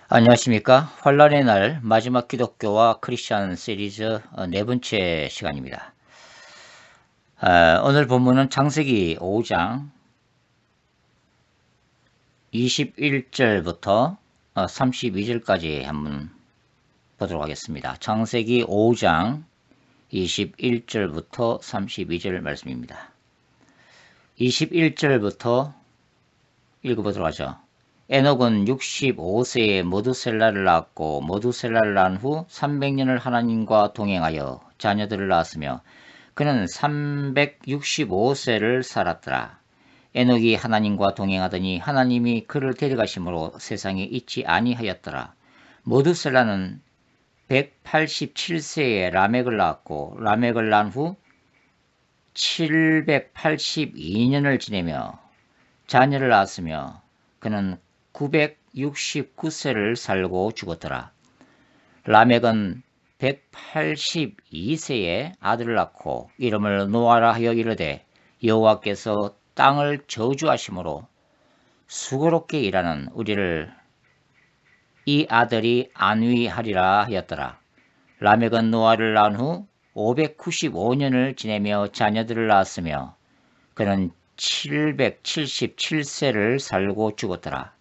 안녕하십니까. 환란의 날 마지막 기독교와 크리스천 시리즈 네 번째 시간입니다. 오늘 본문은 창세기 5장 21절부터 32절까지 한번 보도록 하겠습니다. 창세기 5장 21절부터 32절 말씀입니다. 21절부터 읽어보도록 하죠. 에녹은 65세에 머두셀라를 낳았고 머두셀라를 낳은 후 300년을 하나님과 동행하여 자녀들을 낳았으며 그는 365세를 살았더라. 에녹이 하나님과 동행하더니 하나님이 그를 데려가심으로 세상에 있지 아니하였더라. 머두셀라는 187세에 라멕을 낳았고 라멕을 낳은 후 782년을 지내며 자녀를 낳았으며 그는 969세를 살고 죽었더라. 라멕은 182세에 아들을 낳고 이름을 노아라 하여 이르되 여호와께서 땅을 저주하심으로 수고롭게 일하는 우리를 이 아들이 안위하리라 하였더라. 라멕은 노아를 낳은 후 595년을 지내며 자녀들을 낳았으며 그는 777세를 살고 죽었더라.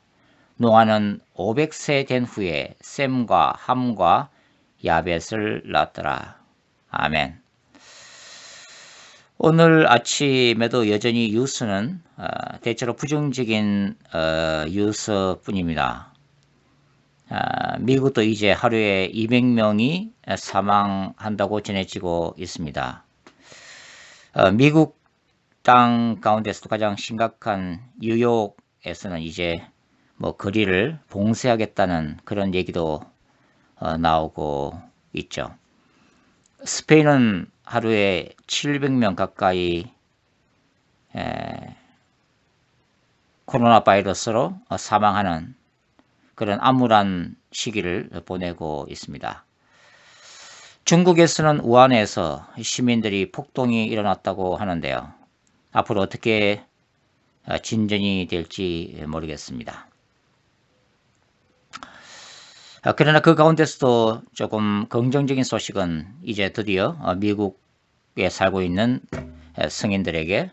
노아는 500세 된 후에 셈과 함과 야벳을 낳았더라. 아멘. 오늘 아침에도 여전히 뉴스는 대체로 부정적인 뉴스뿐입니다. 미국도 이제 하루에 200명이 사망한다고 전해지고 있습니다. 미국 땅 가운데서도 가장 심각한 뉴욕에서는 이제 거리를 봉쇄하겠다는 그런 얘기도 나오고 있죠. 스페인은 하루에 700명 가까이 코로나 바이러스로 사망하는 그런 암울한 시기를 보내고 있습니다. 중국에서는 우한에서 시민들이 폭동이 일어났다고 하는데요. 앞으로 어떻게 진전이 될지 모르겠습니다. 그러나 그 가운데서도 조금 긍정적인 소식은 이제 드디어 미국에 살고 있는 성인들에게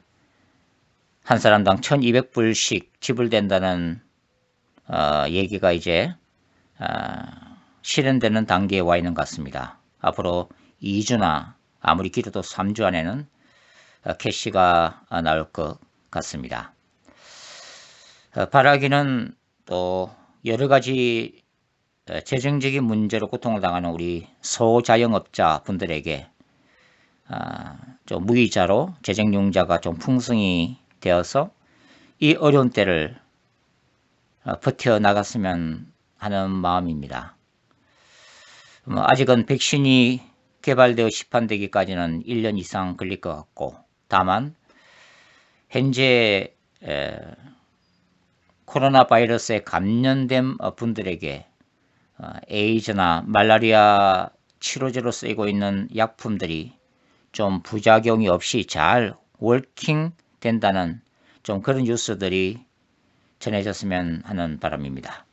한 사람당 1200불씩 지불된다는 얘기가 이제 실현되는 단계에 와 있는 것 같습니다. 앞으로 2주나 아무리 길어도 3주 안에는 캐시가 나올 것 같습니다. 바라기는 또 여러 가지 재정적인 문제로 고통을 당하는 우리 소자영업자 분들에게 좀 무이자로 재정융자가 좀 풍성이 되어서 이 어려운 때를 버텨나갔으면 하는 마음입니다. 아직은 백신이 개발되어 시판되기까지는 1년 이상 걸릴 것 같고 다만 현재 코로나 바이러스에 감염된 분들에게 에이즈나 말라리아 치료제로 쓰이고 있는 약품들이 좀 부작용이 없이 잘 워킹 된다는 좀 그런 뉴스들이 전해졌으면 하는 바람입니다.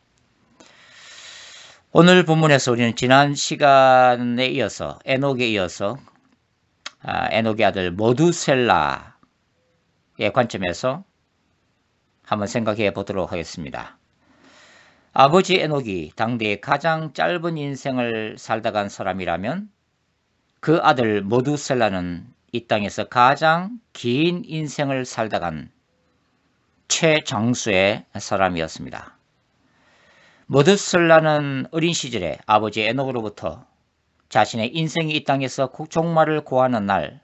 오늘 본문에서 우리는 지난 시간에 이어서 에녹에 이어서 에녹의 아들 머두셀라의 관점에서 한번 생각해 보도록 하겠습니다. 아버지 에녹이 당대의 가장 짧은 인생을 살다 간 사람이라면 그 아들 머두셀라는 이 땅에서 가장 긴 인생을 살다 간 최장수의 사람이었습니다. 머두셀라는 어린 시절에 아버지 에녹으로부터 자신의 인생이 이 땅에서 종말을 고하는 날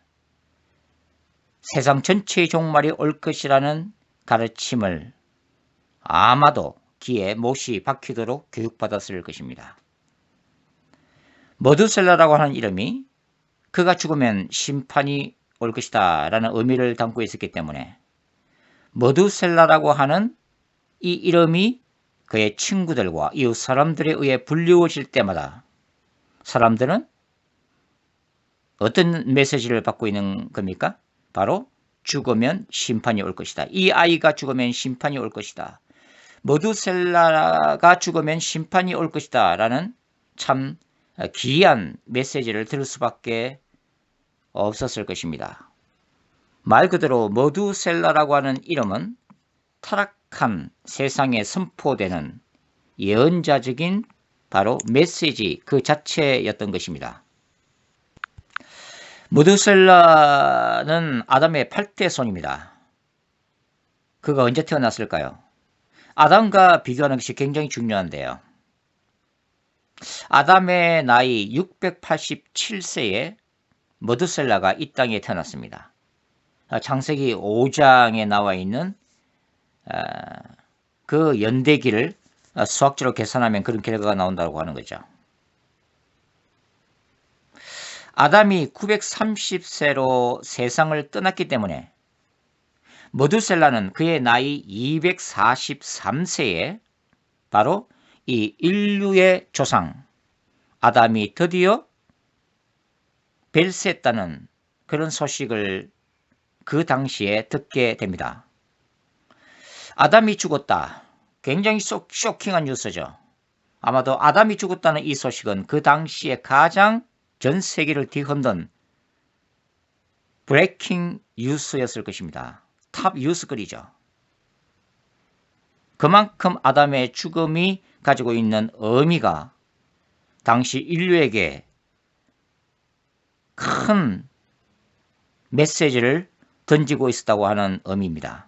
세상 전체의 종말이 올 것이라는 가르침을 아마도 귀에 못이 박히도록 교육받았을 것입니다. 머두셀라라고 하는 이름이 그가 죽으면 심판이 올 것이다 라는 의미를 담고 있었기 때문에 머두셀라라고 하는 이 이름이 그의 친구들과 이웃 사람들에 의해 불리워질 때마다 사람들은 어떤 메시지를 받고 있는 겁니까? 바로 죽으면 심판이 올 것이다. 이 아이가 죽으면 심판이 올 것이다. 머두셀라가 죽으면 심판이 올 것이다 라는 참 기이한 메시지를 들을 수밖에 없었을 것입니다. 말 그대로 머두셀라라고 하는 이름은 타락한 세상에 선포되는 예언자적인 바로 메시지 그 자체였던 것입니다. 머두셀라는 아담의 8대 손입니다. 그가 언제 태어났을까요? 아담과 비교하는 것이 굉장히 중요한데요. 아담의 나이 687세에 머두셀라가 이 땅에 태어났습니다. 창세기 5장에 나와 있는 그 연대기를 수학적으로 계산하면 그런 결과가 나온다고 하는 거죠. 아담이 930세로 세상을 떠났기 때문에 머두셀라는 그의 나이 243세에 바로 이 인류의 조상 아담이 드디어 벨셋다는 그런 소식을 그 당시에 듣게 됩니다. 아담이 죽었다. 굉장히 쇼킹한 뉴스죠. 아마도 아담이 죽었다는 이 소식은 그 당시에 가장 전 세계를 뒤흔든 브레이킹 뉴스였을 것입니다. 탑 뉴스거리죠. 그만큼 아담의 죽음이 가지고 있는 의미가 당시 인류에게 큰 메시지를 던지고 있었다고 하는 의미입니다.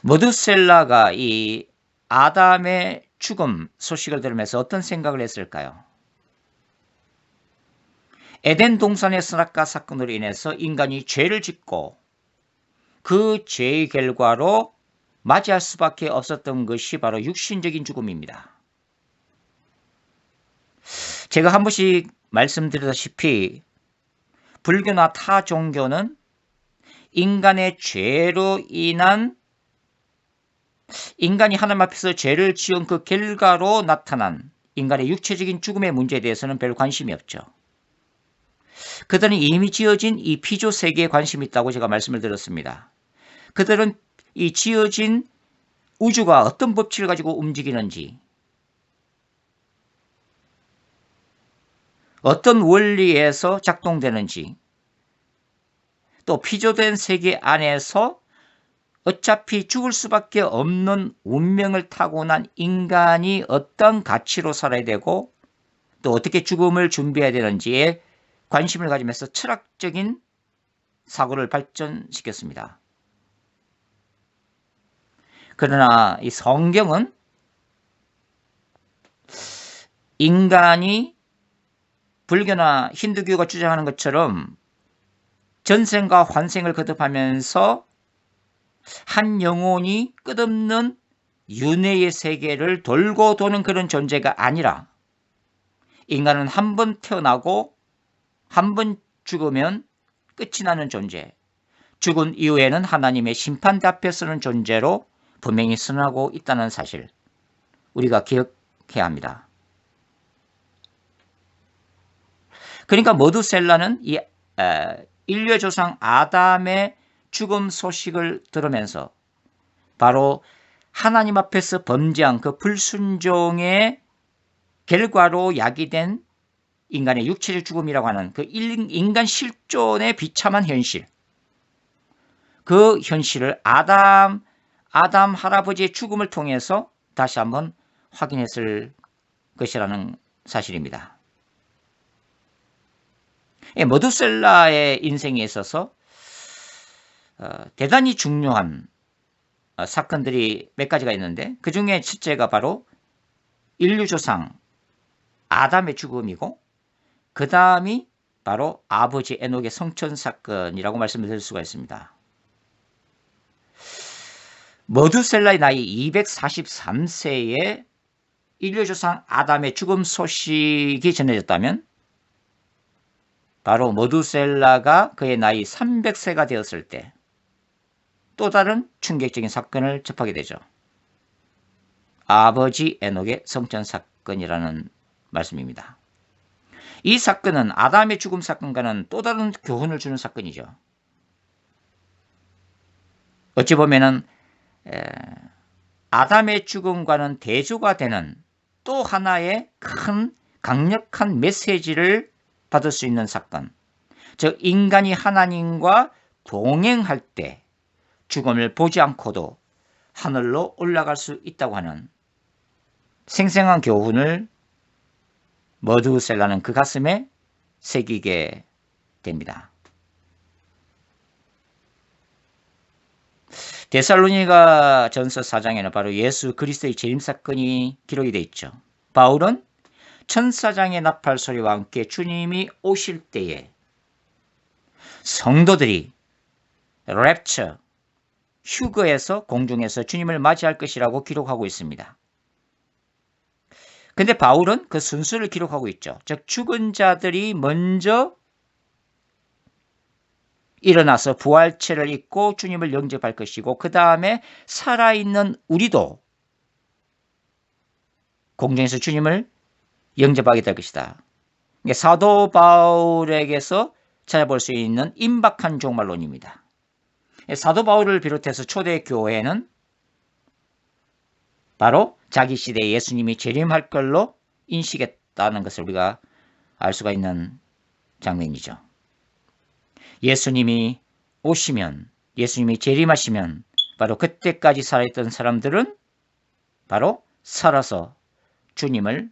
머두셀라가 이 아담의 죽음 소식을 들으면서 어떤 생각을 했을까요? 에덴 동산의 선악과 사건으로 인해서 인간이 죄를 짓고 그 죄의 결과로 맞이할 수밖에 없었던 것이 바로 육신적인 죽음입니다. 제가 한 번씩 말씀드렸다시피 불교나 타 종교는 인간의 죄로 인한 인간이 하나님 앞에서 죄를 지은 그 결과로 나타난 인간의 육체적인 죽음의 문제에 대해서는 별 관심이 없죠. 그들은 이미 지어진 이 피조 세계에 관심이 있다고 제가 말씀을 드렸습니다. 그들은 이 지어진 우주가 어떤 법칙을 가지고 움직이는지, 어떤 원리에서 작동되는지, 또 피조된 세계 안에서 어차피 죽을 수밖에 없는 운명을 타고난 인간이 어떤 가치로 살아야 되고 또 어떻게 죽음을 준비해야 되는지에 관심을 가지면서 철학적인 사고를 발전시켰습니다. 그러나 이 성경은 인간이 불교나 힌두교가 주장하는 것처럼 전생과 환생을 거듭하면서 한 영혼이 끝없는 윤회의 세계를 돌고 도는 그런 존재가 아니라 인간은 한 번 태어나고 한 번 죽으면 끝이 나는 존재, 죽은 이후에는 하나님의 심판대 앞에 서는 존재로 분명히 선언하고 있다는 사실 우리가 기억해야 합니다. 그러니까 머두셀라는 이 인류의 조상 아담의 죽음 소식을 들으면서 바로 하나님 앞에서 범죄한 그 불순종의 결과로 야기된 인간의 육체적 죽음이라고 하는 그 인간 실존의 비참한 현실, 그 현실을 아담 할아버지의 죽음을 통해서 다시 한번 확인했을 것이라는 사실입니다. 머두셀라의 인생에 있어서 대단히 중요한 사건들이 몇 가지가 있는데 그 중에 첫째가 바로 인류 조상 아담의 죽음이고 그 다음이 바로 아버지 에녹의 성천 사건이라고 말씀을 드릴 수가 있습니다. 머두셀라의 나이 243세에 인류 조상 아담의 죽음 소식이 전해졌다면 바로 머두셀라가 그의 나이 300세가 되었을 때 또 다른 충격적인 사건을 접하게 되죠. 아버지 에녹의 성천 사건이라는 말씀입니다. 이 사건은 아담의 죽음 사건과는 또 다른 교훈을 주는 사건이죠. 어찌 보면은 아담의 죽음과는 대조가 되는 또 하나의 큰 강력한 메시지를 받을 수 있는 사건, 즉 인간이 하나님과 동행할 때 죽음을 보지 않고도 하늘로 올라갈 수 있다고 하는 생생한 교훈을 머두셀라는 그 가슴에 새기게 됩니다. 데살로니가 전서 4장에는 바로 예수 그리스도의 재림 사건이 기록이 되어 있죠. 바울은 천사장의 나팔 소리와 함께 주님이 오실 때에 성도들이 랩처, 휴거에서 공중에서 주님을 맞이할 것이라고 기록하고 있습니다. 근데 바울은 그 순서를 기록하고 있죠. 즉 죽은 자들이 먼저 일어나서 부활체를 입고 주님을 영접할 것이고 그 다음에 살아있는 우리도 공중에서 주님을 영접하게 될 것이다. 사도 바울에게서 찾아볼 수 있는 임박한 종말론입니다. 사도 바울을 비롯해서 초대 교회는 바로 자기 시대에 예수님이 재림할 걸로 인식했다는 것을 우리가 알 수가 있는 장면이죠. 예수님이 오시면, 예수님이 재림하시면 바로 그때까지 살아있던 사람들은 바로 살아서 주님을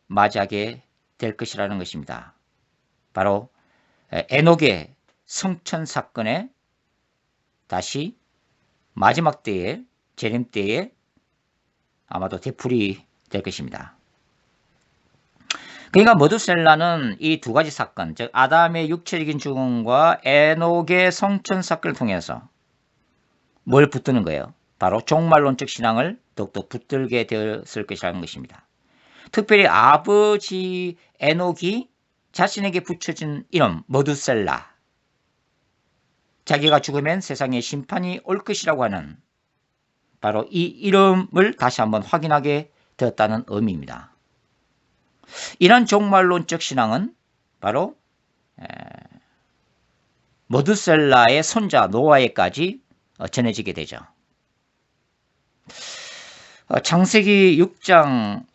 맞이하게 될 것이라는 것입니다. 바로 에녹의 성천 사건에 다시 마지막 때에, 재림 때에 아마도 되풀이 될 것입니다. 그러니까 머두셀라는 이 두 가지 사건, 즉 아담의 육체적인 죽음과 에녹의 성천 사건을 통해서 뭘 붙드는 거예요? 바로 종말론적 신앙을 더욱더 붙들게 되었을 것이라는 것입니다. 특별히 아버지 에녹이 자신에게 붙여진 이름 머두셀라, 자기가 죽으면 세상에 심판이 올 것이라고 하는 바로 이 이름을 다시 한번 확인하게 되었다는 의미입니다. 이런 종말론적 신앙은 바로 머두셀라의 손자 노아에까지 전해지게 되죠. 창세기 6장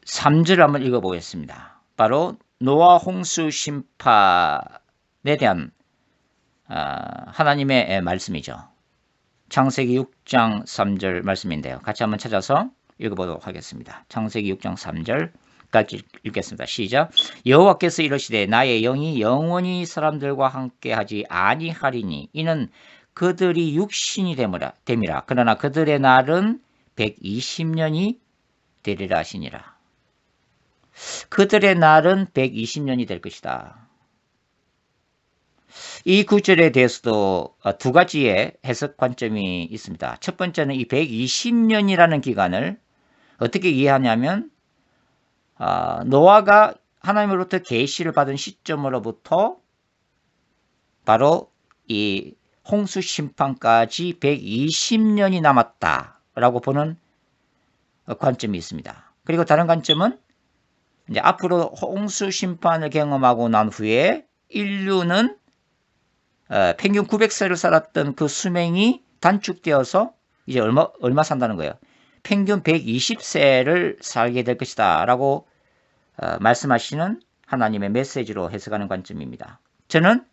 3절을 한번 읽어보겠습니다. 바로 노아 홍수 심판에 대한 하나님의 말씀이죠. 창세기 6장 3절 말씀인데요. 같이 한번 찾아서 읽어보도록 하겠습니다. 창세기 6장 3절까지 읽겠습니다. 시작. 여호와께서 이르시되 나의 영이 영원히 사람들과 함께하지 아니하리니 이는 그들이 육신이 됨이라. 그러나 그들의 날은 120년이 되리라 하시니라. 그들의 날은 120년이 될 것이다. 이 구절에 대해서도 두 가지의 해석 관점이 있습니다. 첫 번째는 이 120년이라는 기간을 어떻게 이해하냐면 노아가 하나님으로부터 계시를 받은 시점으로부터 바로 이 홍수 심판까지 120년이 남았다라고 보는 관점이 있습니다. 그리고 다른 관점은 이제 앞으로 홍수 심판을 경험하고 난 후에 인류는 평균 900세를 살았던 그 수명이 단축되어서 이제 얼마 산다는 거예요. 평균 120세를 살게 될 것이다 라고 말씀하시는 하나님의 메시지로 해석하는 관점입니다. 저는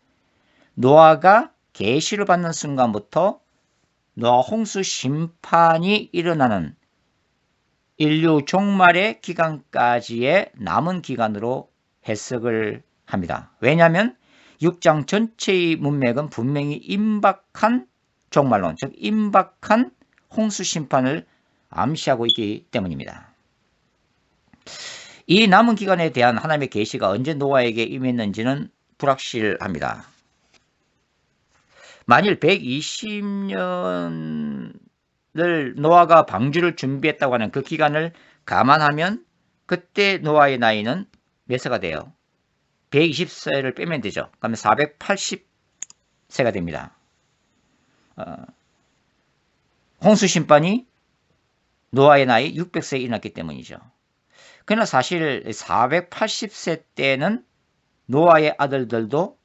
노아가 계시를 받는 순간부터 노아 홍수 심판이 일어나는 인류 종말의 기간까지의 남은 기간으로 해석을 합니다. 왜냐하면 6장 전체의 문맥은 분명히 임박한 종말론, 즉 임박한 홍수 심판을 암시하고 있기 때문입니다. 이 남은 기간에 대한 하나님의 계시가 언제 노아에게 임했는지는 불확실합니다. 만일 120년을 노아가 방주를 준비했다고 하는 그 기간을 감안하면 그때 노아의 나이는 몇 세가 돼요? 120세를 빼면 되죠. 그러면 480세가 됩니다. 홍수 심판이 노아의 나이 600세에 일어났기 때문이죠. 그러나 사실 480세 때는 노아의 아들들도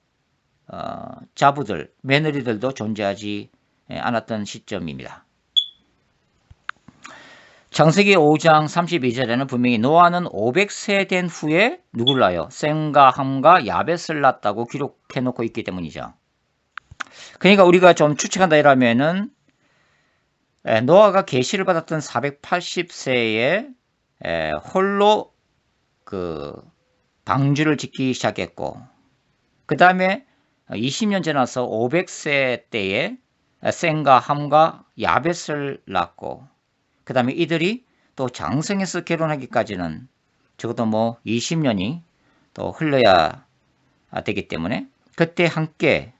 자부들, 며느리들도 존재하지 않았던 시점입니다. 창세기 5장 32절에는 분명히 노아는 500세 된 후에 누굴 낳아요? 셈과 함과 야벳을 낳았다고 기록해 놓고 있기 때문이죠. 그러니까 우리가 좀 추측한다 이라면은 노아가 계시를 받았던 480세에 홀로 그 방주를 짓기 시작했고, 그 다음에 20년 지나서 500세 때에 셈과 함과 야벳을 낳고, 그 다음에 이들이 또 장성해서 결혼하기까지는 적어도 뭐 20년이 또 흘러야 되기 때문에 그때 함께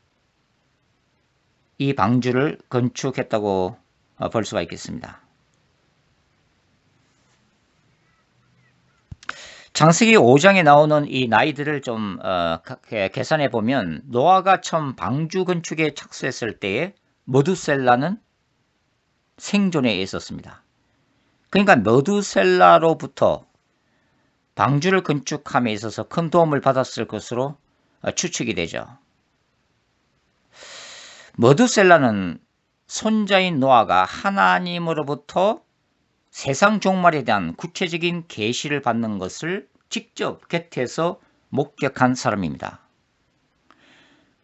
이 방주를 건축했다고 볼 수가 있겠습니다. 창세기 5장에 나오는 이 나이들을 좀 계산해 보면 노아가 처음 방주 건축에 착수했을 때에 머두셀라는 생존에 있었습니다. 그러니까 머두셀라로부터 방주를 건축함에 있어서 큰 도움을 받았을 것으로 추측이 되죠. 머두셀라는 손자인 노아가 하나님으로부터 세상 종말에 대한 구체적인 계시를 받는 것을 직접 곁에서 목격한 사람입니다.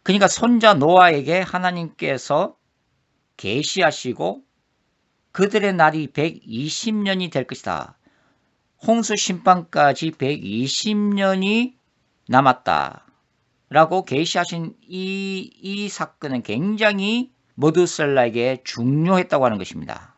그러니까 손자 노아에게 하나님께서 계시하시고 그들의 날이 120년이 될 것이다. 홍수 심판까지 120년이 남았다. 라고 계시하신 이 사건은 굉장히 머두셀라에게 중요했다고 하는 것입니다.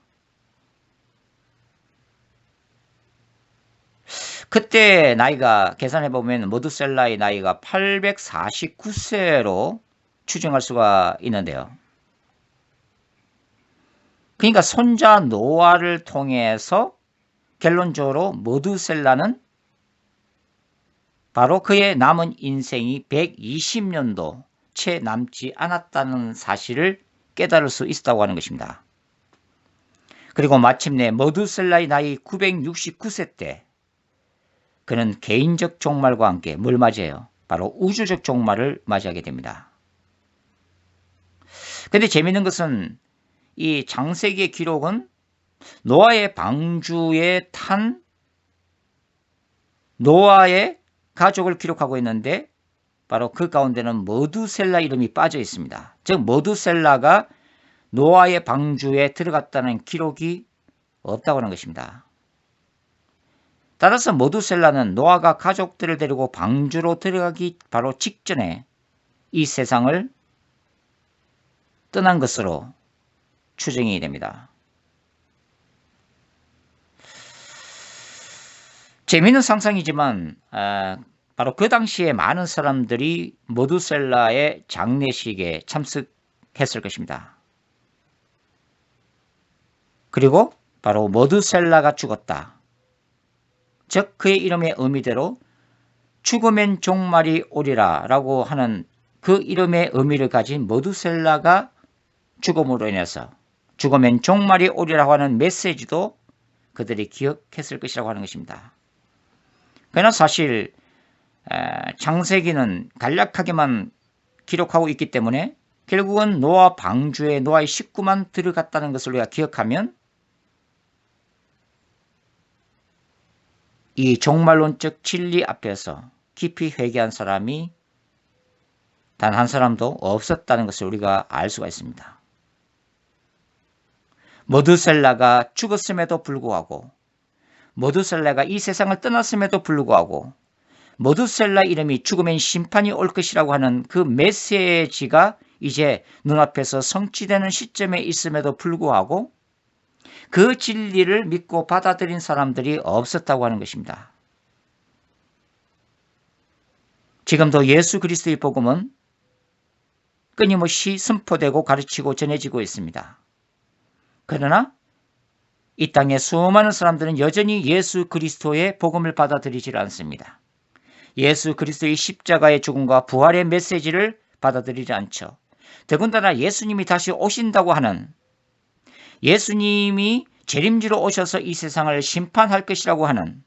그때 나이가 계산해보면 머두셀라의 나이가 849세로 추정할 수가 있는데요. 그러니까 손자 노아를 통해서 결론적으로 머두셀라는 바로 그의 남은 인생이 120년도 채 남지 않았다는 사실을 깨달을 수 있었다고 하는 것입니다. 그리고 마침내 머두셀라의 나이 969세 때 그는 개인적 종말과 함께 뭘 맞이해요? 바로 우주적 종말을 맞이하게 됩니다. 그런데 재미있는 것은 이 창세기의 기록은 노아의 방주에 탄 노아의 가족을 기록하고 있는데 바로 그 가운데는 머두셀라 이름이 빠져 있습니다. 즉 머두셀라가 노아의 방주에 들어갔다는 기록이 없다고 하는 것입니다. 따라서 머두셀라는 노아가 가족들을 데리고 방주로 들어가기 바로 직전에 이 세상을 떠난 것으로 추정이 됩니다. 재미있는 상상이지만 바로 그 당시에 많은 사람들이 머두셀라의 장례식에 참석했을 것입니다. 그리고 바로 머두셀라가 죽었다. 즉 그의 이름의 의미대로 죽으면 종말이 오리라 라고 하는 그 이름의 의미를 가진 머두셀라가 죽음으로 인해서 죽으면 종말이 오리라고 하는 메시지도 그들이 기억했을 것이라고 하는 것입니다. 그러나 사실 창세기는 간략하게만 기록하고 있기 때문에 결국은 노아 방주에 노아의 식구만 들어갔다는 것을 우리가 기억하면 이 종말론적 진리 앞에서 깊이 회개한 사람이 단 한 사람도 없었다는 것을 우리가 알 수가 있습니다. 머두셀라가 죽었음에도 불구하고 머두셀라가 이 세상을 떠났음에도 불구하고 머두셀라 이름이 죽으면 심판이 올 것이라고 하는 그 메시지가 이제 눈앞에서 성취되는 시점에 있음에도 불구하고 그 진리를 믿고 받아들인 사람들이 없었다고 하는 것입니다. 지금도 예수 그리스도의 복음은 끊임없이 선포되고 가르치고 전해지고 있습니다. 그러나 이 땅의 수많은 사람들은 여전히 예수 그리스도의 복음을 받아들이지 않습니다. 예수 그리스도의 십자가의 죽음과 부활의 메시지를 받아들이지 않죠. 더군다나 예수님이 다시 오신다고 하는 예수님이 재림지로 오셔서 이 세상을 심판할 것이라고 하는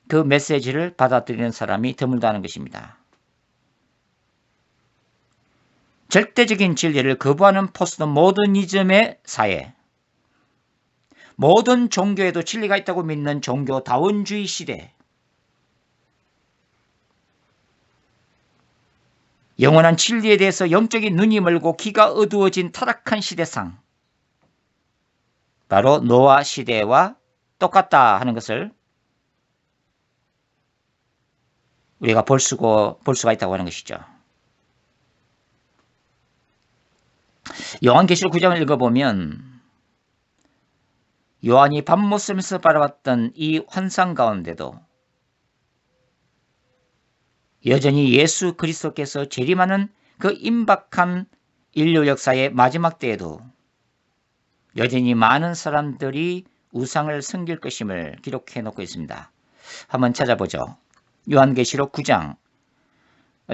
그 메시지를 받아들이는 사람이 드물다는 것입니다. 절대적인 진리를 거부하는 포스트 모더니즘의 사회, 모든 종교에도 진리가 있다고 믿는 종교다원주의 시대, 영원한 진리에 대해서 영적인 눈이 멀고 귀가 어두워진 타락한 시대상, 바로 노아 시대와 똑같다 하는 것을 우리가 볼 수가 있다고 하는 것이죠. 요한계시록 9장을 읽어보면 요한이 밤모습에서 바라봤던 이 환상 가운데도 여전히 예수 그리스도께서 재림하는 그 임박한 인류 역사의 마지막 때에도 여전히 많은 사람들이 우상을 섬길 것임을 기록해 놓고 있습니다. 한번 찾아보죠. 요한계시록 9장을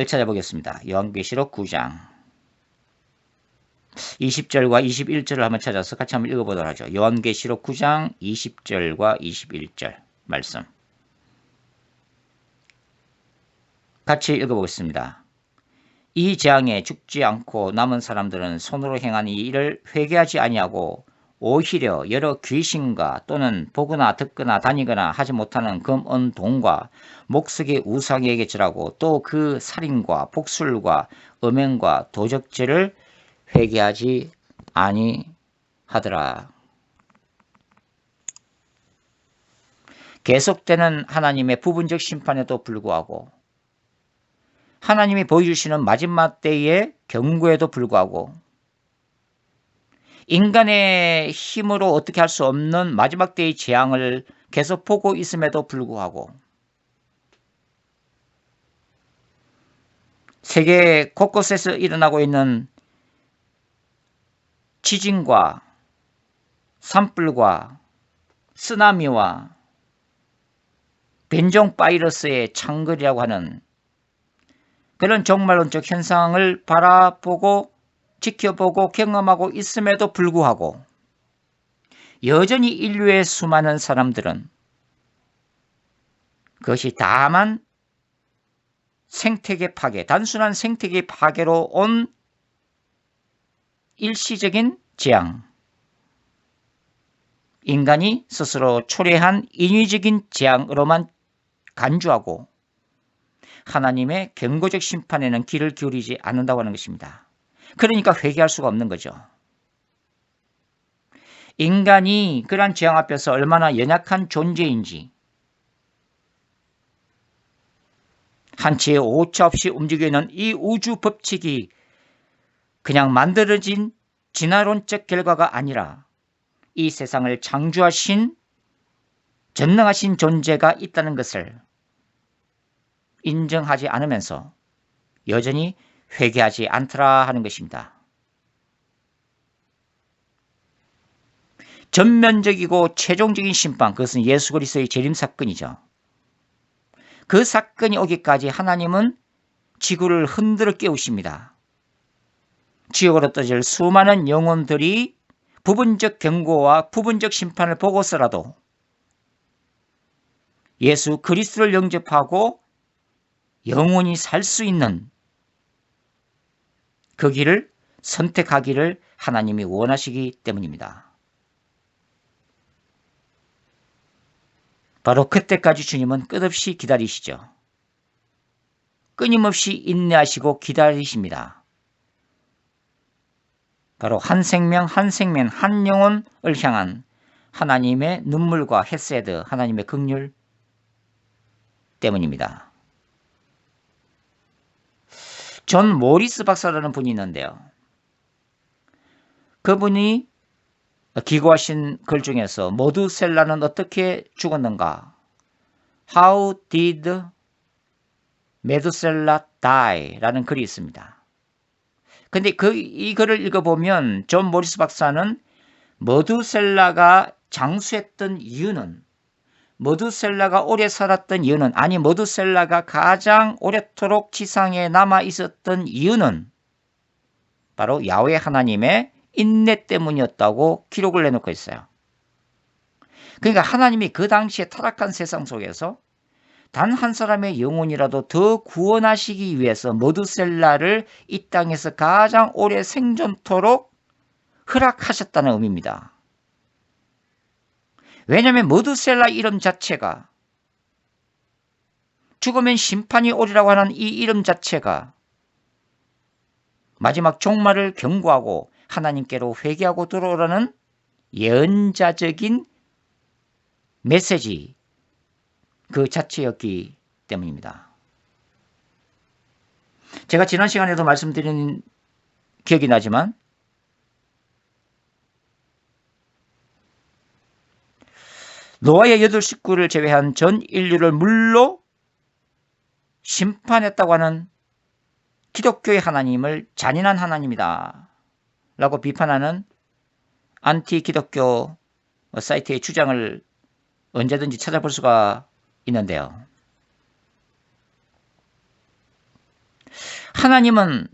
찾아보겠습니다. 요한계시록 9장 20절과 21절을 한번 찾아서 같이 한번 읽어보도록 하죠. 요한계시록 9장 20절과 21절 말씀 같이 읽어보겠습니다. 이 재앙에 죽지 않고 남은 사람들은 손으로 행한 이 일을 회개하지 아니하고 오히려 여러 귀신과 또는 보거나 듣거나 다니거나 하지 못하는 금, 은, 동과 목석의 우상에게 절하고 또 그 살인과 복술과 음행과 도적죄를 회개하지 아니하더라. 계속되는 하나님의 부분적 심판에도 불구하고 하나님이 보여주시는 마지막 때의 경고에도 불구하고 인간의 힘으로 어떻게 할 수 없는 마지막 때의 재앙을 계속 보고 있음에도 불구하고 세계 곳곳에서 일어나고 있는 지진과 산불과 쓰나미와 변종 바이러스의 창궐이라고 하는 그런 종말론적 현상을 바라보고 지켜보고 경험하고 있음에도 불구하고 여전히 인류의 수많은 사람들은 그것이 다만 생태계 파괴, 단순한 생태계 파괴로 온 일시적인 재앙, 인간이 스스로 초래한 인위적인 재앙으로만 간주하고 하나님의 경고적 심판에는 귀를 기울이지 않는다고 하는 것입니다. 그러니까 회개할 수가 없는 거죠. 인간이 그러한 재앙 앞에서 얼마나 연약한 존재인지 한치의 오차 없이 움직이고 있는 이 우주 법칙이 그냥 만들어진 진화론적 결과가 아니라 이 세상을 창조하신 전능하신 존재가 있다는 것을 인정하지 않으면서 여전히 회개하지 않더라 하는 것입니다. 전면적이고 최종적인 심판, 그것은 예수 그리스도의 재림 사건이죠. 그 사건이 오기까지 하나님은 지구를 흔들어 깨우십니다. 지옥으로 떨어질 수많은 영혼들이 부분적 경고와 부분적 심판을 보고서라도 예수 그리스도를 영접하고 영원히 살 수 있는 그 길을 선택하기를 하나님이 원하시기 때문입니다. 바로 그때까지 주님은 끝없이 기다리시죠. 끊임없이 인내하시고 기다리십니다. 바로 한 생명 한 생명 한 영혼을 향한 하나님의 눈물과 헤세드, 하나님의 긍휼 때문입니다. 존 모리스 박사라는 분이 있는데요. 그분이 기고하신 글 중에서 모두셀라는 어떻게 죽었는가? How did 메두셀라 die? 라는 글이 있습니다. 근데 이 글을 읽어보면 존 모리스 박사는 메두셀라가 장수했던 이유는, 메두셀라가 오래 살았던 이유는, 아니 메두셀라가 가장 오래도록 지상에 남아 있었던 이유는 바로 야훼 하나님의 인내 때문이었다고 기록을 내놓고 있어요. 그러니까 하나님이 그 당시에 타락한 세상 속에서 단 한 사람의 영혼이라도 더 구원하시기 위해서 머두셀라를 이 땅에서 가장 오래 생존토록 허락하셨다는 의미입니다. 왜냐하면 머두셀라 이름 자체가, 죽으면 심판이 오리라고 하는 이 이름 자체가 마지막 종말을 경고하고 하나님께로 회개하고 돌아오라는 예언자적인 메시지 그 자체였기 때문입니다. 제가 지난 시간에도 말씀드린 기억이 나지만 노아의 8 식구를 제외한 전 인류를 물로 심판했다고 하는 기독교의 하나님을 잔인한 하나님이다 라고 비판하는 안티 기독교 사이트의 주장을 언제든지 찾아볼 수가 있는데요. 하나님은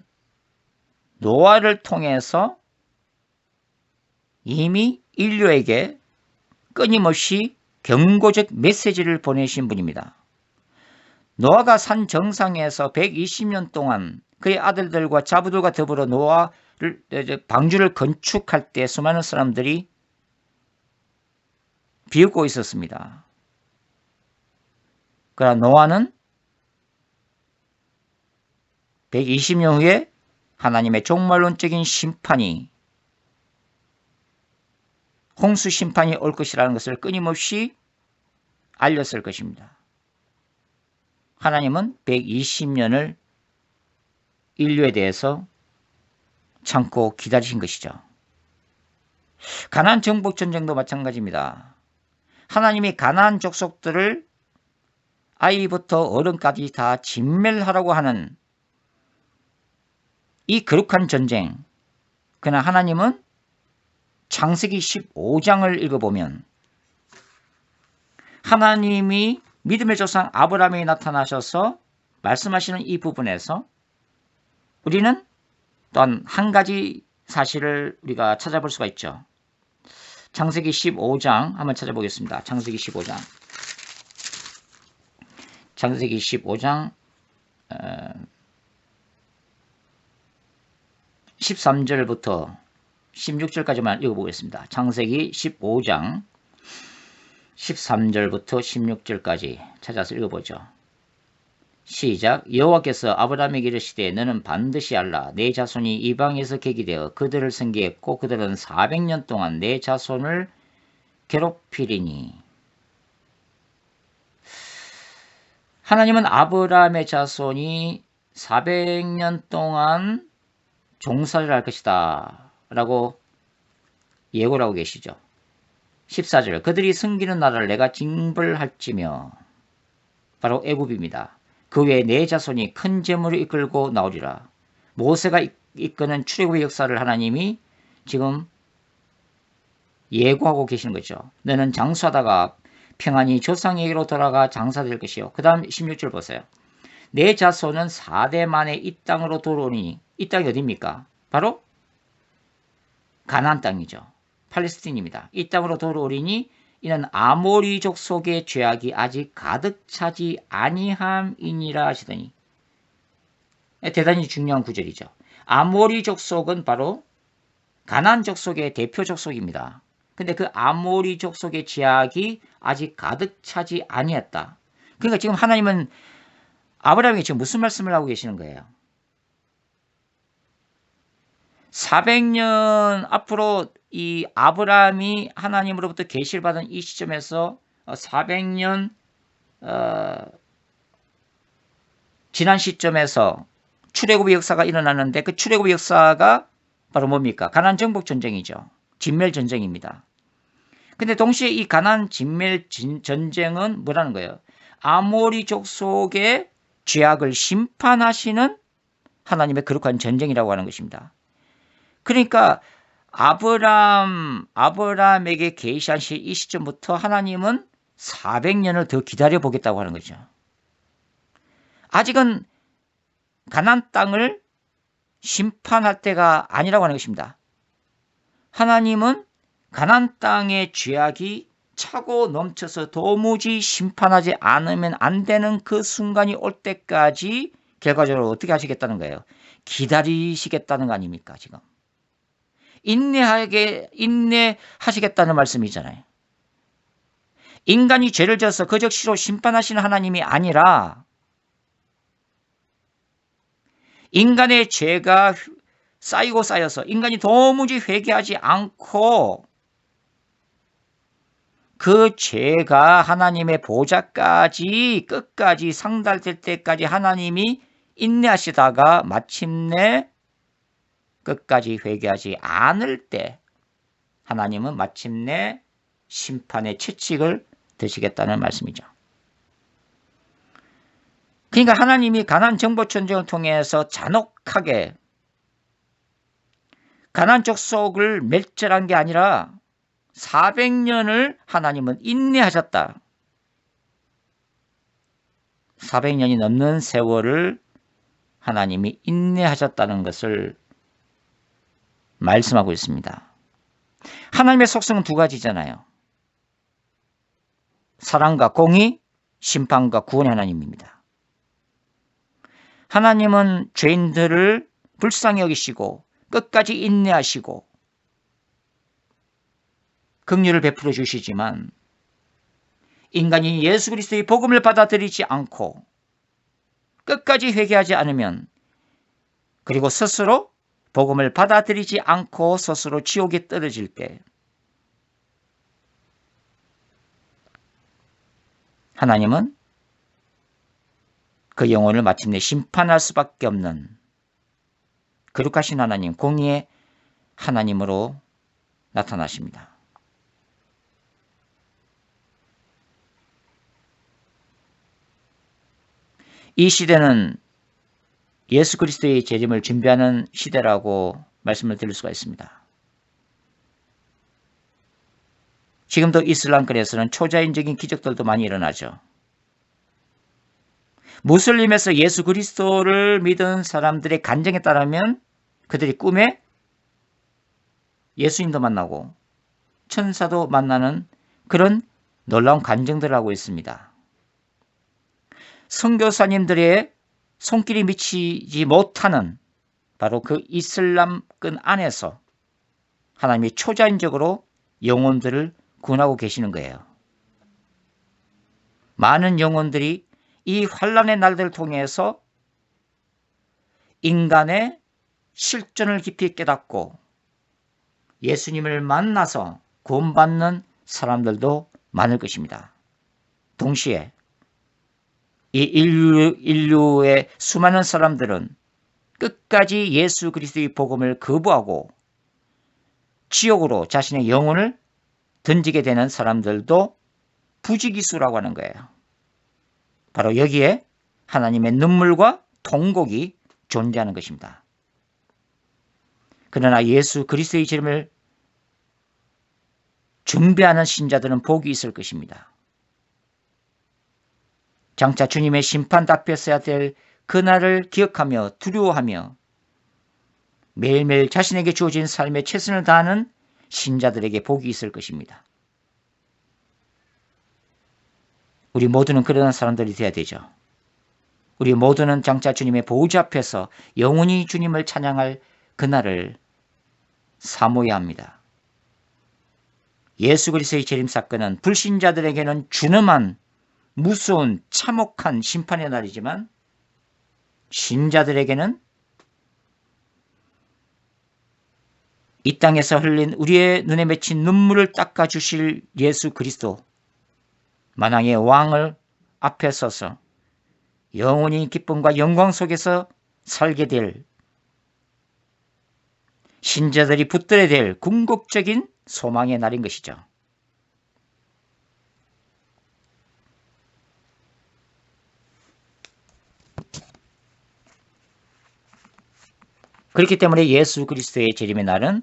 노아를 통해서 이미 인류에게 끊임없이 경고적 메시지를 보내신 분입니다. 노아가 산 정상에서 120년 동안 그의 아들들과 자부들과 더불어 노아를 방주를 건축할 때 수많은 사람들이 비웃고 있었습니다. 그러나 노아는 120년 후에 하나님의 종말론적인 심판이, 홍수 심판이 올 것이라는 것을 끊임없이 알렸을 것입니다. 하나님은 120년을 인류에 대해서 참고 기다리신 것이죠. 가나안 정복 전쟁도 마찬가지입니다. 하나님이 가나안 족속들을 아이부터 어른까지 다 진멸하라고 하는 이 거룩한 전쟁, 그러나 하나님은 창세기 15장을 읽어보면 하나님이 믿음의 조상 아브라함에 나타나셔서 말씀하시는 이 부분에서 우리는 또한 한 가지 사실을 우리가 찾아볼 수가 있죠. 창세기 15장 한번 찾아보겠습니다. 창세기 15장. 창세기 15장 13절부터 16절까지만 읽어보겠습니다. 창세기 15장 13절부터 16절까지 찾아서 읽어보죠. 시작. 여호와께서 아브라함에게 이르시되 너는 반드시 알라. 내 자손이 이방에서 계기되어 그들을 생기했고 그들은 400년 동안 내 자손을 괴롭히리니. 하나님은 아브라함의 자손이 400년 동안 종살이를 할 것이다 라고 예고를 하고 계시죠. 14절. 그들이 섬기는 나라를 내가 징벌할지며, 바로 애굽입니다. 그 외에 내 자손이 큰 재물을 이끌고 나오리라. 모세가 이끄는 출애굽의 역사를 하나님이 지금 예고하고 계시는 거죠. 너는 장수하다가 평안히 조상에게로 돌아가 장사될 것이요. 그 다음 16절 보세요. 내 자손은 4대 만에 이 땅으로 돌아오니, 이 땅이 어디입니까? 바로 가나안 땅이죠. 팔레스틴입니다. 이 땅으로 돌아오리니 이는 아모리족 속의 죄악이 아직 가득 차지 아니함이니라 하시더니, 대단히 중요한 구절이죠. 아모리족 속은 바로 가나안족 속의 대표 족속입니다. 근데 그 아모리족 속의 죄악이 아직 가득 차지 아니했다. 그러니까 지금 하나님은 아브라함에게 지금 무슨 말씀을 하고 계시는 거예요? 400년 앞으로 이 아브라함이 하나님으로부터 계시를 받은 이 시점에서 400년 지난 시점에서 출애굽의 역사가 일어나는데, 그 출애굽의 역사가 바로 뭡니까? 가나안 정복 전쟁이죠. 진멸 전쟁입니다. 근데 동시에 이 가나안 진멸 전쟁은 뭐라는 거예요? 아모리 족속의 죄악을 심판하시는 하나님의 거룩한 전쟁이라고 하는 것입니다. 그러니까 아브라함에게 계시한 이 시점부터 하나님은 400년을 더 기다려 보겠다고 하는 거죠. 아직은 가나안 땅을 심판할 때가 아니라고 하는 것입니다. 하나님은 가나안 땅의 죄악이 차고 넘쳐서 도무지 심판하지 않으면 안 되는 그 순간이 올 때까지 결과적으로 어떻게 하시겠다는 거예요? 기다리시겠다는 거 아닙니까, 지금? 인내하시겠다는 말씀이잖아요. 인간이 죄를 져서 그 즉시로 심판하시는 하나님이 아니라 인간의 죄가 쌓이고 쌓여서 인간이 도무지 회개하지 않고 그 죄가 하나님의 보좌까지 끝까지 상달될 때까지 하나님이 인내하시다가 마침내 끝까지 회개하지 않을 때 하나님은 마침내 심판의 채찍을 드시겠다는 말씀이죠. 그러니까 하나님이 가나안 정복전쟁을 통해서 잔혹하게 가나안 족속을 멸절한 게 아니라 400년을 하나님은 인내하셨다. 400년이 넘는 세월을 하나님이 인내하셨다는 것을 말씀하고 있습니다. 하나님의 속성은 두 가지잖아요. 사랑과 공의, 심판과 구원의 하나님입니다. 하나님은 죄인들을 불쌍히 여기시고 끝까지 인내하시고 긍휼을 베풀어 주시지만 인간이 예수 그리스도의 복음을 받아들이지 않고 끝까지 회개하지 않으면 그리고 스스로 복음을 받아들이지 않고 스스로 지옥에 떨어질 때 하나님은 그 영혼을 마침내 심판할 수밖에 없는 거룩하신 하나님, 공의의 하나님으로 나타나십니다. 이 시대는 예수 그리스도의 재림을 준비하는 시대라고 말씀을 드릴 수가 있습니다. 지금도 이슬람권에서는 초자연적인 기적들도 많이 일어나죠. 무슬림에서 예수 그리스도를 믿은 사람들의 간증에 따르면 그들이 꿈에 예수님도 만나고 천사도 만나는 그런 놀라운 간증들을 하고 있습니다. 선교사님들의 손길이 미치지 못하는 바로 그 이슬람권 안에서 하나님이 초자연적으로 영혼들을 구원하고 계시는 거예요. 많은 영혼들이 이 환란의 날들을 통해서 인간의 실존을 깊이 깨닫고 예수님을 만나서 구원받는 사람들도 많을 것입니다. 동시에 이 인류의 수많은 사람들은 끝까지 예수 그리스도의 복음을 거부하고 지옥으로 자신의 영혼을 던지게 되는 사람들도 부지기수라고 하는 거예요. 바로 여기에 하나님의 눈물과 통곡이 존재하는 것입니다. 그러나 예수 그리스도의 재림을 준비하는 신자들은 복이 있을 것입니다. 장차 주님의 심판 답했어야 될 그날을 기억하며 두려워하며 매일매일 자신에게 주어진 삶에 최선을 다하는 신자들에게 복이 있을 것입니다. 우리 모두는 그런 사람들이 되어야 되죠. 우리 모두는 장차 주님의 보좌 앞에서 영원히 주님을 찬양할 그날을 사모해야 합니다. 예수 그리스도의 재림 사건은 불신자들에게는 준엄한 무서운 참혹한 심판의 날이지만 신자들에게는 이 땅에서 흘린 우리의 눈에 맺힌 눈물을 닦아주실 예수 그리스도 만왕의 왕을 앞에 서서 영원히 기쁨과 영광 속에서 살게 될 신자들이 붙들어야 될 궁극적인 소망의 날인 것이죠. 그렇기 때문에 예수 그리스도의 재림의 날은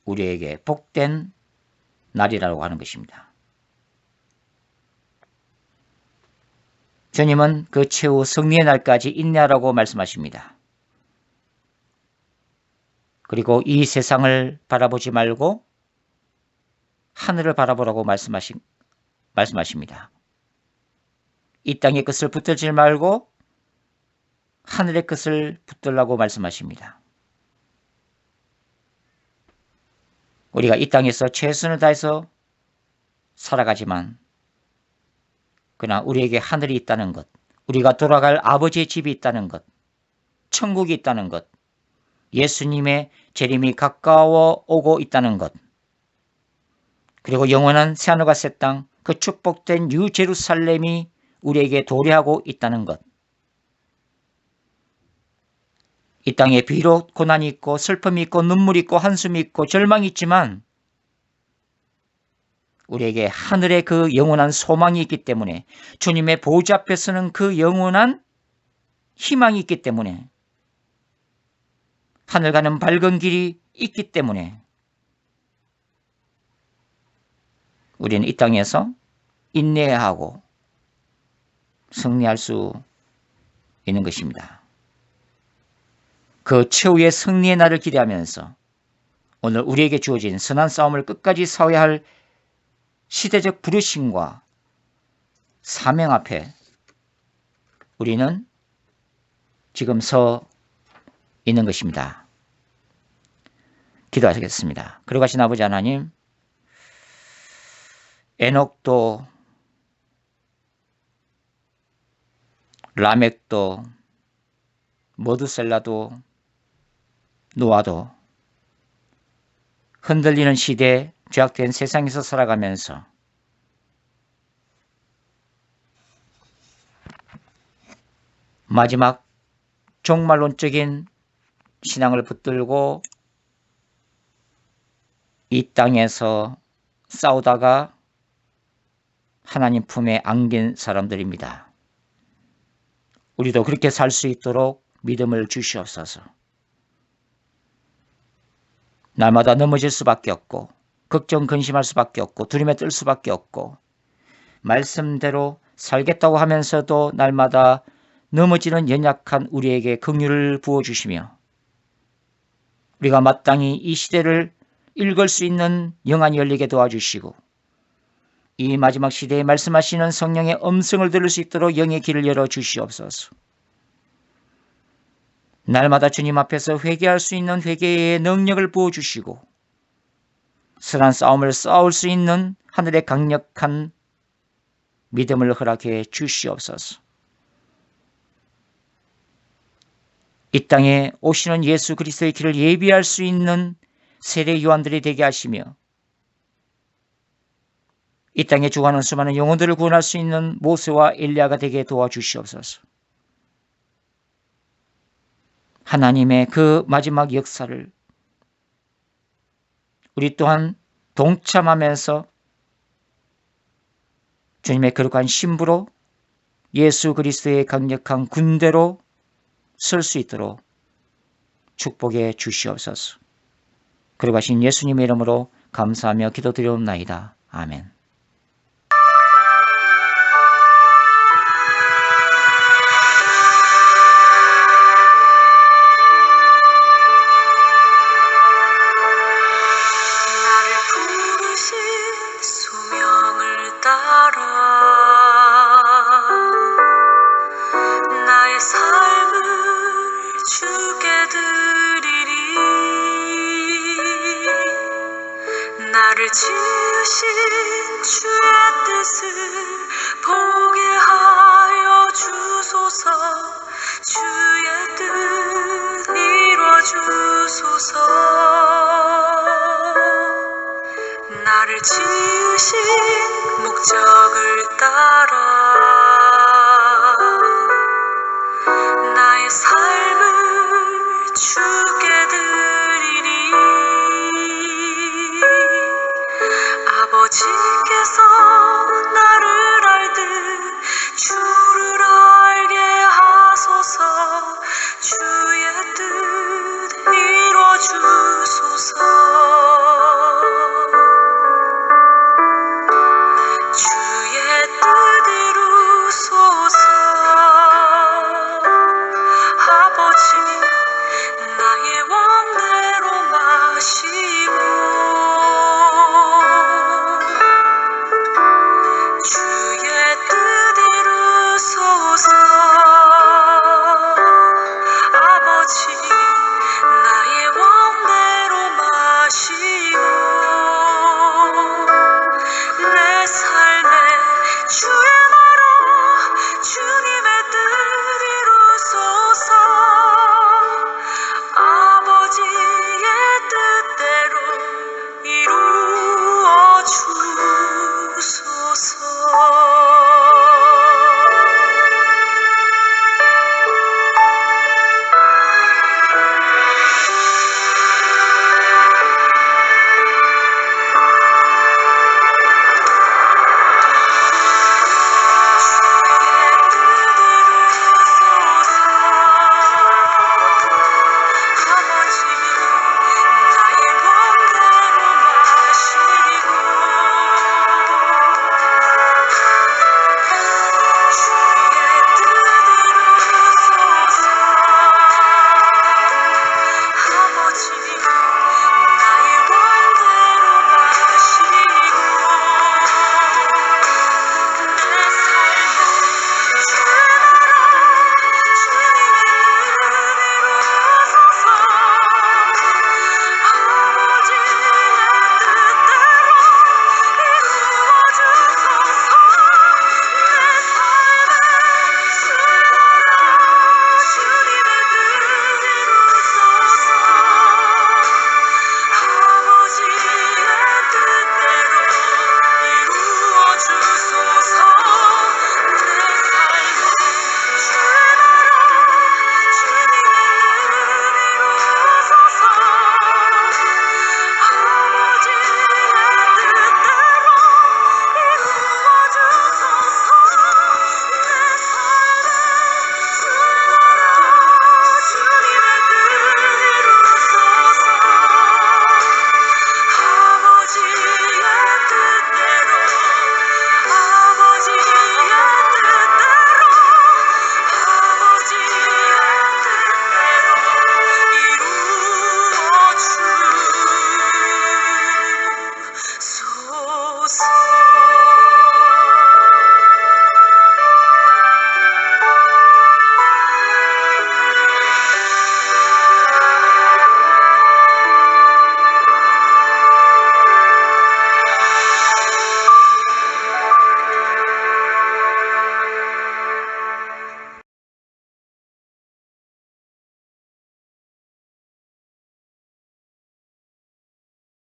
우리에게 복된 날이라고 하는 것입니다. 주님은 그 최후 승리의 날까지 인내하라고 말씀하십니다. 그리고 이 세상을 바라보지 말고 하늘을 바라보라고 말씀하십니다. 이 땅의 것을 붙들지 말고 하늘의 것을 붙들라고 말씀하십니다. 우리가 이 땅에서 최선을 다해서 살아가지만 그러나 우리에게 하늘이 있다는 것, 우리가 돌아갈 아버지의 집이 있다는 것, 천국이 있다는 것, 예수님의 재림이 가까워 오고 있다는 것, 그리고 영원한 새하늘과 새 땅, 그 축복된 뉴 제루살렘이 우리에게 도래하고 있다는 것. 이 땅에 비록 고난이 있고 슬픔이 있고 눈물이 있고 한숨이 있고 절망이 있지만 우리에게 하늘의 그 영원한 소망이 있기 때문에, 주님의 보좌 앞에서는 그 영원한 희망이 있기 때문에, 하늘 가는 밝은 길이 있기 때문에 우리는 이 땅에서 인내해야 하고 승리할 수 있는 것입니다. 그 최후의 승리의 날을 기대하면서 오늘 우리에게 주어진 선한 싸움을 끝까지 싸워야 할 시대적 부르심과 사명 앞에 우리는 지금 서 있는 것입니다. 기도하시겠습니다. 그러가신 아버지 하나님, 에녹도 라멕도 머두셀라도 노아도 흔들리는 시대, 죄악된 세상에서 살아가면서 마지막 종말론적인 신앙을 붙들고 이 땅에서 싸우다가 하나님 품에 안긴 사람들입니다. 우리도 그렇게 살 수 있도록 믿음을 주시옵소서. 날마다 넘어질 수밖에 없고 걱정 근심할 수밖에 없고 두려움에 떨 수밖에 없고 말씀대로 살겠다고 하면서도 날마다 넘어지는 연약한 우리에게 긍휼을 부어주시며 우리가 마땅히 이 시대를 읽을 수 있는 영안이 열리게 도와주시고 이 마지막 시대에 말씀하시는 성령의 음성을 들을 수 있도록 영의 길을 열어주시옵소서. 날마다 주님 앞에서 회개할 수 있는 회개의 능력을 부어주시고 선한 싸움을 싸울 수 있는 하늘의 강력한 믿음을 허락해 주시옵소서. 이 땅에 오시는 예수 그리스도의 길을 예비할 수 있는 세례 요한들이 되게 하시며 이 땅에 죽어가는 수많은 영혼들을 구원할 수 있는 모세와 엘리야가 되게 도와주시옵소서. 하나님의 그 마지막 역사를 우리 또한 동참하면서 주님의 거룩한 신부로 예수 그리스도의 강력한 군대로 설 수 있도록 축복해 주시옵소서. 거룩하신 예수님의 이름으로 감사하며 기도드리옵나이다. 아멘. 나를 지으신 주의 뜻을 보게 하여 주소서. 주의 뜻 이루어 주소서. 나를 지으신 목적을 따라 나의 삶을 주께 드리리. 아버지께서 나를 알듯 주